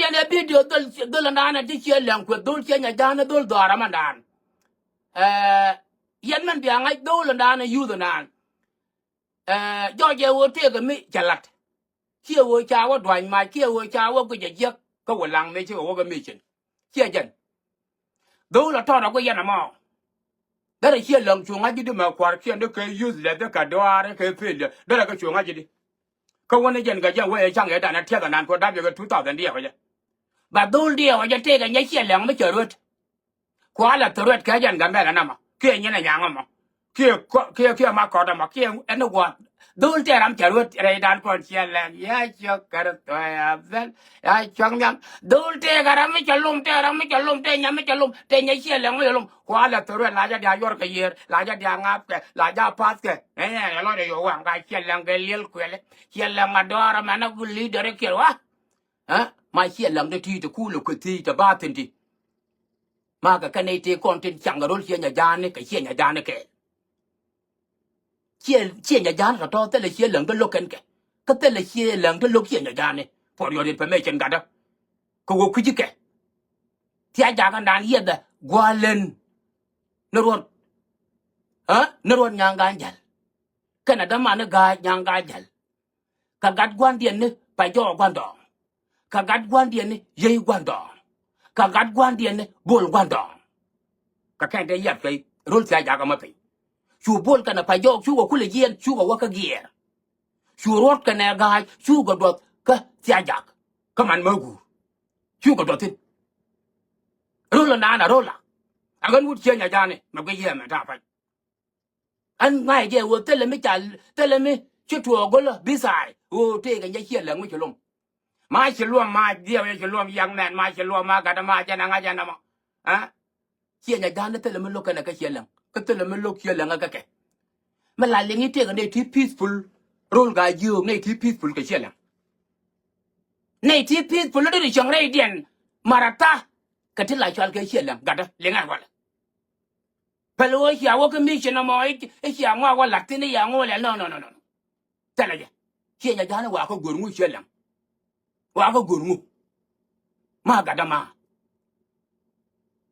dia ne video dul nana di che lang ku dul che nya jana dul dora mandan yen man dia ngai dul nana yu the nan jo je wo te ga mi chalat kia wo cha wo dwan ma kia wo cha wo ku je je ko wo lang me che wo ga mi chen kia jen dul la to da ko yen ma da che lang chu ngai di ma kwar kia de ke use le de ka do are ke fe le da ka chu ngai di ko woni jen ga jen wo e chang e da na tie ga nan ko da je ga 2000 dia ko je ba dul dia wa je te ga nya che lang me che rut kwa la to rut ka jen ga me la na ma kia nya na yang ma kia ma ko da ma kia en wa dul te ram che rut re dan ko che lang ya cho kar to ya vel ya chang nyam dul te ga ram me che lum te nya me che lum te nya che lang me lum kwa la to rut la ja dia yor ka yer la ja dia ngap ke la ja pas ke ya lo de yo wa ga che lang ke liel kwele che lang ma do ra ma na gu li de ke wa ma che lang de ti to ku lo ku ti to ba tin ti ma ka ne te kon tin chang ga rul che nya ja ne ke che nya ja ne ke chia nhà gián là to tên là chia lần cái lô kén cái tên là chia lần cái lô chia nhà gián này for your information cả đó có quý chứ kẻ thì ai già cái đàn yên đó qua lên nó luôn nhang gan dal cái này đó mà nó gai nhang gan dal cả gạt quan điện này phải cho quan đỏ cả gạt quan điện này dây quan đỏ cả gạt quan điện này bồn quan đỏ cả cái đấy vậy cái rول chia già cái mà phải chu bol kana pa jok chu ko kule yen chu ko waka gier chu rot kana ga chu ko dot ka tiajak ka man magu chu ko dotin rola na rola agan wut chen ya jane ma ga ye ma ta fa an ngai je wo tele mi chu tu go la bisai o te ga ya chen lang mi chlom ma chlom ma dia ya chlom yang man ma chlom ma ga da ma jana nga jana ma chen ya jane tele mi lo kana ka chen lang cái tên là mình lục kia là cái cái mà lại liên hệ cái này thì peaceful role cái dương này thì peaceful cái chuyện này thì peaceful đó thì chẳng này điện marata cái thứ lại cho cái chuyện là gạt đó liên hệ qua phải lo cái áo cái mission mà cái áo qua lạc tin cái áo là no thế là gì chuyện nhà nó qua có gồm ngũ chuyện là qua có gồm ngũ mà gạt đó mà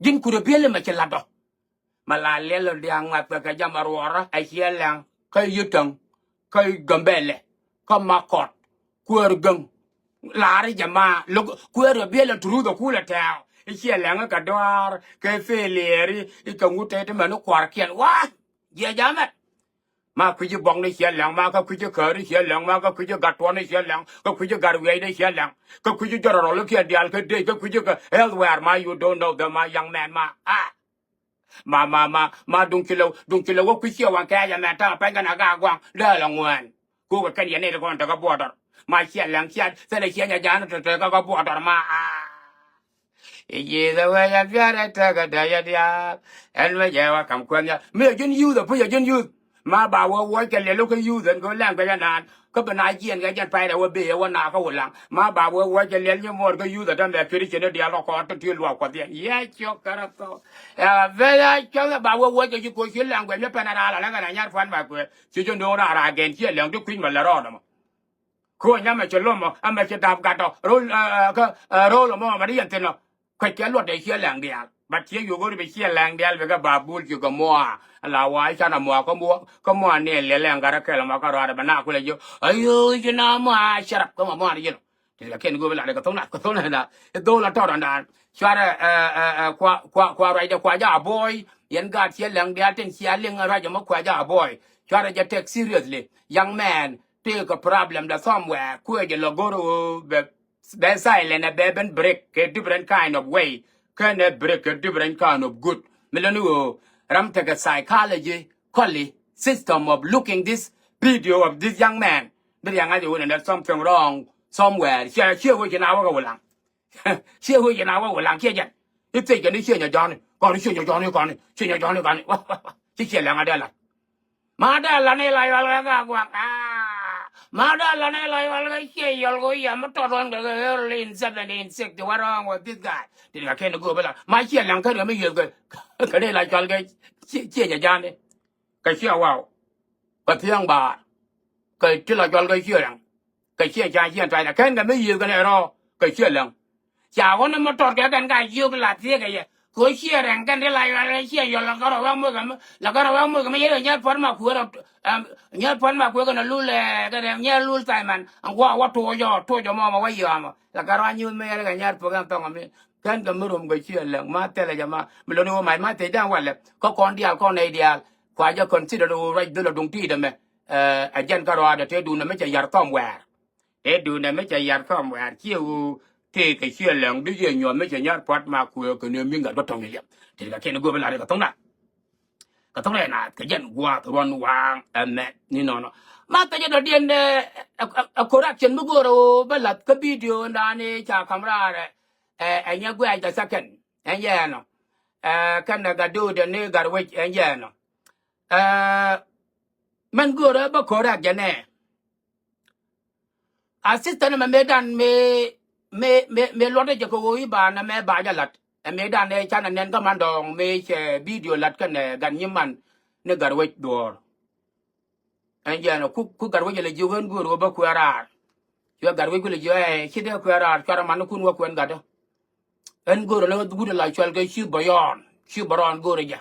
dính cùi bia mà chuyện là đó mà là lẽ là đang ngặt cái jam arwara ai chia lang cái yutang cái gambele cái makot kuer gang lari jama lo kuer bele tru do kula tao ai chia lang cái doar cái feleri cái ngute te mà nó kwar kian wa ye jamat ma ku ji bong ni chia lang ma ka ku ji khari chia lang ma ka ku ji gatwa ni chia lang ka ku ji garwe ni chia lang ka ku ji jororo lo kia dial ka de ka ku ji healthware ma you don't know the my young man ma dung kilo wo kuchia wan ka ya mata pa kana ga gwang da la ngwan ku ka kan yene ko ta ka bodor ma chia lang chia se le chia nya jan to ka bodor ma ye da wa ya bia ta ga da ya dia en me ya wa kam kwan ya me jin yu da pu ya jin yu ma ba wo ke le lo ka yu den ko lang ka ya nanก็เป็นนายเจียนกันยันไปแต่ว่าเบี้ยว่านาเขาหลังมาบ่าวว่าจะเลี้ยงยมอดก็อยู่แต่ตั้งแต่ฟิลิปปินส์เดียวเราขอตั้งที่หลวงกว่าเดียวยี่จอกกระต่อเวลาเจ้าบ่าวว่าจะอยู่กุยเลี้ยงเว้ยไม่เป็นอะไรแล้วกันยันฟันแบบกุยชื่อจนโดนอะไรเกณฑ์เชี่ยเลี้ยงทุกขึ้นมาแล้วรอดมั้งคุณยังไม่จะล้มมั้งไม่จะดับกันต่อรู้มั้งมาได้ยันเต็มเนาะใครแก่รถได้เชี่ยเลี้ยงเดียวบัดเชี่ยอยู่ก็ได้ไปเชี่ยเลี้ยงเดียวไปก็บาบูลอยู่กับมัวลาวายฉันมัวก็มัวเนี่ยเลี้ยงกันแค่ละมาก็รอดบ้านนาคุยอยู่อายุจะน้ำมัวชรับก็มัวนี่อยู่ที่ละแค่นี้กูเวลาเด็กก็ต้องนะโดนละต่อดันชวควาอะไรจะควายาบอยยันการเชี่ยเลี้ยงเดียวเต็มเชี่ยเลี้ยงอะไรจะมาควายาบอยชวจะ take seriously young man take a problem that somewhere คุยจะลงก็แบบsilent แบบเป็น break a different kind of way can break a different kind of good ไม่รู้ Ram take a psychology quality system of looking this video of this young man. The young man doing that something wrong somewhere. Share with you now go along. Share with you now go along. Share. If they can share your Johnny, gone share your Johnny gone, share your Johnny gone. Share Langadella. Madala like Madala like share you'll go Yamato early in 1760. What wrong with this guy? Did I can't go better? My share Lanka, me you go. Cái đây là cho cái chia nhà gian đấy cái chia vào và thiêng bà cái chỉ là cho cái chia rằng cái chia nhà chia trái là cái mấy nhiều cái này đó cái chia lần cha wona motor ga kan ga yug la tie ga ye ko chia ran kan de la chia yo la garo wa mo ga la garo wa mo ga me ye nya forma ku ro nya forma ku ga na lu le ga de nya lu tai man an wa to yo mo wa yo ma la garo anyu me ga nya po ga to me kan ga mo rom ga chia la ma te la jama me lo no mai ma te dan wa le ko kon dia ko nei dia kwa ja consider do right de la dong ti de me a jen garo da te du na me cha yar tom wa đểดูนะไม่จะยัดข้อมูลเชี่ยวเทcáiเชี่ยวเหลืองด้วยเยี่ยมไม่จะยัดพัดมาคุยกันเนี่ยมีเงินก็ต้องเลี้ยงทีนี้ก็แค่นี้กูเวลาเด็กก็ต้องนะก็ต้องเลยนะก็ยันวัวตัววันวางแม่นี่นอนมาแต่จะเดียนโคราชเช่นมุกโรเบลัดก็วิดีโอนั่นนี่จากคาเมราเนี่ยไอ้เนี่ยกูไอ้จะสักกันไอ้เนี่ยเนาะกันก็ดูเดี๋ยวนี้การวิ่งไอ้เนี่ยเนาะมันกูเรบโคราชเนี่ย assistant me medan me lote je ko wi ba na me ba ja lat e medan e chana nen ka mandong me che video lat kan ne gan yiman ne garwe dor en ja no ku garwe le jogen goro ba ku ara yo garwe ku le jo e chide ku ara chara man kun wa kwen gado en goro le gudu la chwal ga shi baron goro ja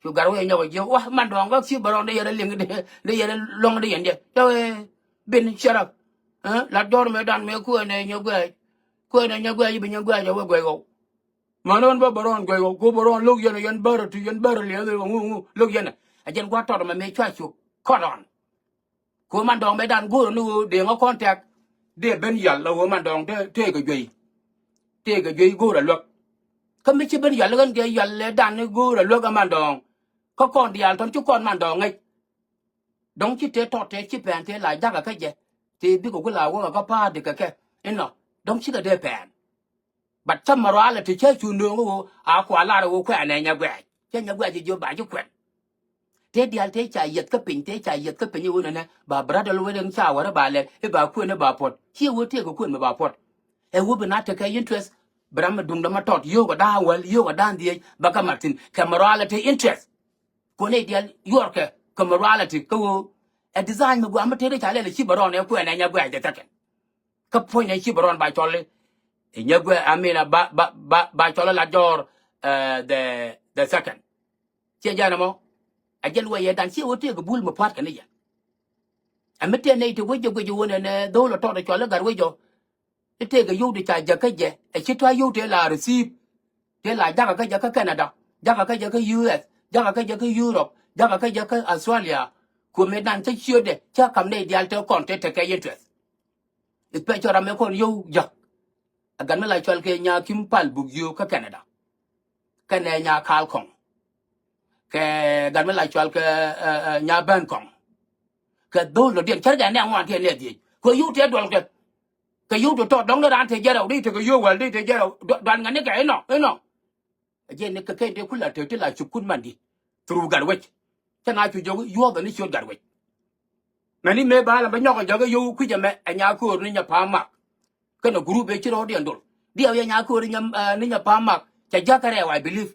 ku garwe nyawo je wa mandong ga shi baron de yere ling de yere long de yende yo bin sharap la dor me dan me ku ne nyagwe yi nyagwe ya we go manon ba baron go ko baron log yan bar tu yan bar le ngu log yan a jen kwa tor me chwa chu koron ko man dong me dan go nu de ngo contact de ben yal la wo man dong te ga gwe go la lok ka me chi ben yal gan ge yal le dan ne go la lok man dong ko kon dial ton chu kon man dong ngai dong chi te to te chi pen te la ja ka je thì biết của cái lão có pa thì cái nên nó đóng chỉ cái đề bèn bắt chăm mà rồi là thì chơi chủ nương của quả là của khỏe này nhà quẹt chơi nhà quẹt thì vô bãi cho quẹt thế đi ăn thế chạy giật cái pin như vậy nè bà brother luôn đang chào và bà lên cái bà quên nó bà phật chia vô thế của quên mà bà phật em vô bên nát cái interest bram đùng đâm tọt vô cái đa well vô cái đa đi bà cái Martin camera là thì interest của này đi ăn York camera là thì câu a design me gwa mate cha le chi baron e ku na nya gwa je taken ka po nya chi baron ba chole e nya gwa amina ba chole la jor the second che jana mo a gel wa ye dan chi wote ga bul mo pat kan ya a mate ne to gojo wona ne do lo to de chole gar wejo te ga yu de cha je ka je e chi to yu te la receive te la ja ka je ka Canada ja ka je ka US ja ka je ka Europe ja ka je ka Australia ku me dan te chio de cha kam ne dial te kon te ke interest it pe chora me kon yo ja agan me la chol ke nya kim pal bu yo ka Canada ka ne nya kal kong ke gan me la chol ke nya ban kong ke do lo dien char ja ne ngwan te ne di ko yu te dol ke yu to dong no ran te jero di te ko yo wal di te jero dan ngane ke no je ne ke te kula te la chukun mandi tru gar wech chana chu jo yo da ni chot gar wech mani me ba la ba nyoko jogo yo ku je me anya ko ni nya pa mak ke no group e chiro di ndol di ya nya ko ni nya pa mak cha ja kare I believe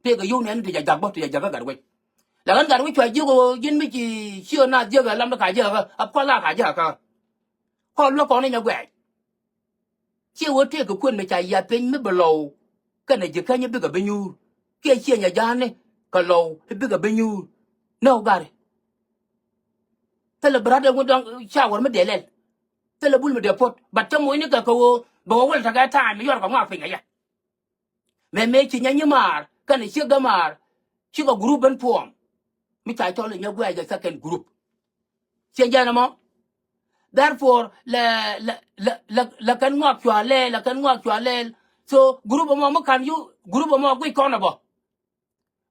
te ga yo ne ti ja bo ti ja gar wech la gan gar wech chwa ji go jin mi chi chio na je ga lam ka je ga ap ko la ka je ka ko lo ko ni nya gwe chi wo te ko kun me cha ya pen me blo ke ne je ka nya bi ga be nyu ke chi nya ja ne ka lo bi ga be nyu no gar te le brother wo dong shower me de len te le bul me de pot bat cha mo ni ka ko bo wol ta ga ta mi yor ko ma fin ya me chi nya mar ka ne chi ga mar chi ko group ben pom mi ta to le nya gwe ga second group chi ja na mo therefore la kan ngok chwa le so group mo kan yu group mo gwi ko na bo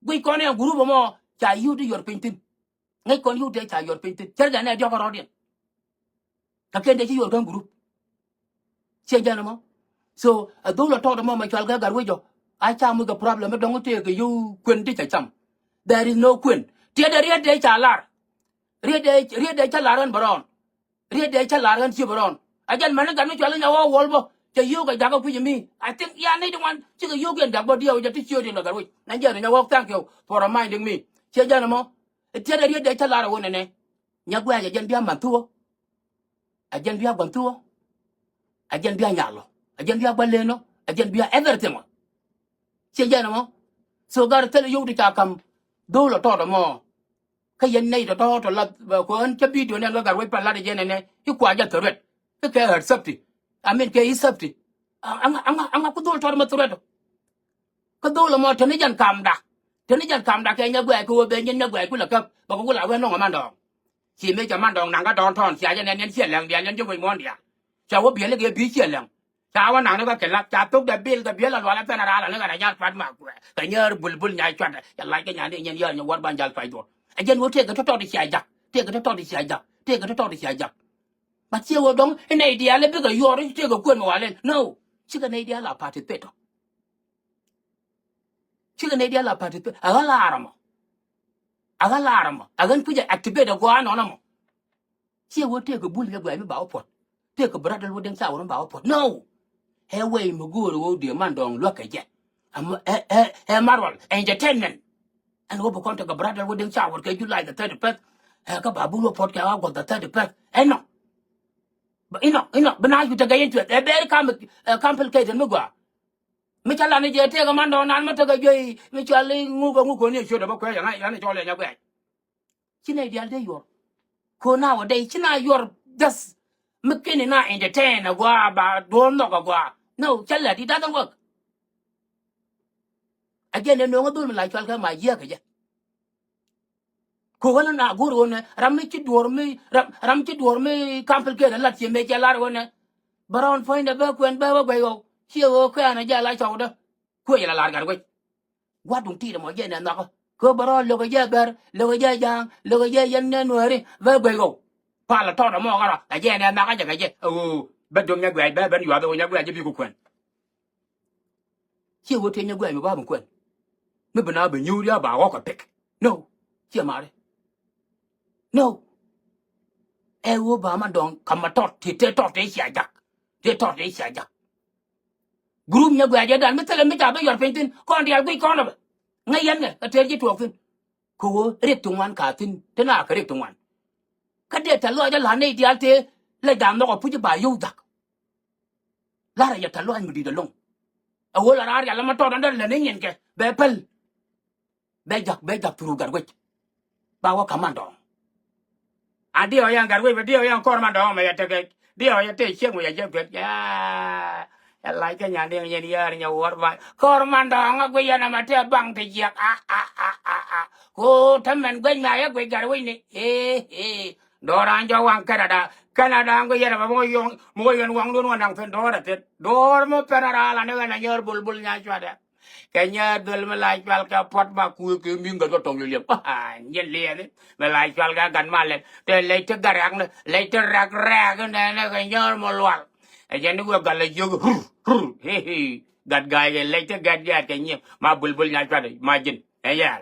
gwi ko ne group mo cha yu di yor pintin ngay kon yu de cha yor pintin ter ga ne jo ko rodin ka ken de chi yor kan group che ja na mo so a do la to mo ma chal ga gar we jo a cha mu ga problem do ngote ga yu kwen ti cha cham there is no kwen ti de ri de cha lar ri de cha laran baron ri de cha laran chi baron a jan man ga no chal nya wo wol bo cha yu ga ja ga pu mi I think ya ne de wan chi ga yu gen da bo dio ja ti chi de ga we na ja nya wo thank you for reminding me che ja na mo ti de ri de cha lar wo ne nya gwa ja jan bia man tuo a jan bia ban tuo a jan bia nya lo a jan bia ba le no again be everything che jɛɛnɔ mo so gar tele yo di ta kam do lo to mo ka yen nei to la ko an cha video ne gar we pa la de jɛɛnɔ ne i kwa ja to ret ke har sabti amen ke i sabti anga ku do to ma to ret ka do lo mo tene jan kam da ke nya gwe ko be nya gwe ku la ka ba ko la we no ma ndo chỉ mấy cái màn đồng nàng cái đòn thon xia cho nên nhân xia lằng điện nhân cho mình món điện cháu có biết là cái bí xia lằng cháu có nàng nó cái là cháu tốt đẹp biết là loại là tên là nó cái nhà phát mà cái nhớ bul nhảy choát lại cái nhà này nhân nhớ quát ban giờ phải rồi anh dân vô cái to đi xia giặc cái to đi xia giặc cái to đi xia giặc mà chiều đông cái này đi là biết cái yo đấy cái quên mà lên no chứ cái này đi là participate chứ cái này đi là participate à là mà agalarama agan puja activate go ano namo che wo te ko bul ga mi ba opot te ko bradal wo den sa wo ba opot no he we mu go wo de man dong lo ka je am marwal entertainment and wo ko to ko bradal wo den sa wo ka you like the 30% ka ba bul opot ka go the 30% no but bana you ta ga yin tu e be complicated mu go mi chala ni je te ga man dong nan ma ta ga je mi chala ngu ko ni sho da ba ko ya na cho le nya gwe chine dia de yo ko nowadays china yor just mekene na entertain gwa ba don no gwa no chala it doesn't work again no ngodul la chal ka ma ye ka je ko wala na guru ne ram ci dor mi kampel ke la ci me chala wona baron find ba kwen ba go ci o ka na ja la chaw da ko ya la gar go gwa dum ti mo je ne na ko baron lo ga je ber lo ga je jang lo ga je yan ne nuari ba go pa la to da mo ga la je ne na ga je ba dum nya gwa ba yo ba nya gwa je bi ku kwen ci wo te nya gwa mi ba bu kwen mi bana ba nyu ya ba ko pek no ci ma re no e wo ba ma dong kam ma tot ti te tot te sia jak group nya gwa je dan mi tele mi ta ba yor pentin kon dia gui kon ba ngai yan ne ka te ji tuok tin ko wo re tungwan ka tin te na ka re tungwan ka de ta lo ja la nei dia te le dam no ko pu ji ba yu dak la ra ya ta lo an mi di da long a wo la ra ya la ma to dan le ne nyen ke be pel be jak turu gar gwe ba wa kamando adio yang gar gwe dio yang kor mando ma ya te ke dio ya te che mo ya je gwe ya lai cái nhà đi nhà war vai kor mando nga gwe ya na ma te bang te jak ko tham men gwe na ya gwe gar gwe ni doran jo wang Canada ngo yera ba mo yon wang don wanang fen dora te dor mo penara la ne na nyor bulbul nya chwada kanya dul malai chwal ka pot ba ku ke mi ngal to ngi nyen le ne malai chwal ga gan male te le te garak ne le te rak ne ka nyor mo lwal e jen go gal le jog he gad ga le te gad ya ke nyem ma bulbul nya chwada ma jin e ya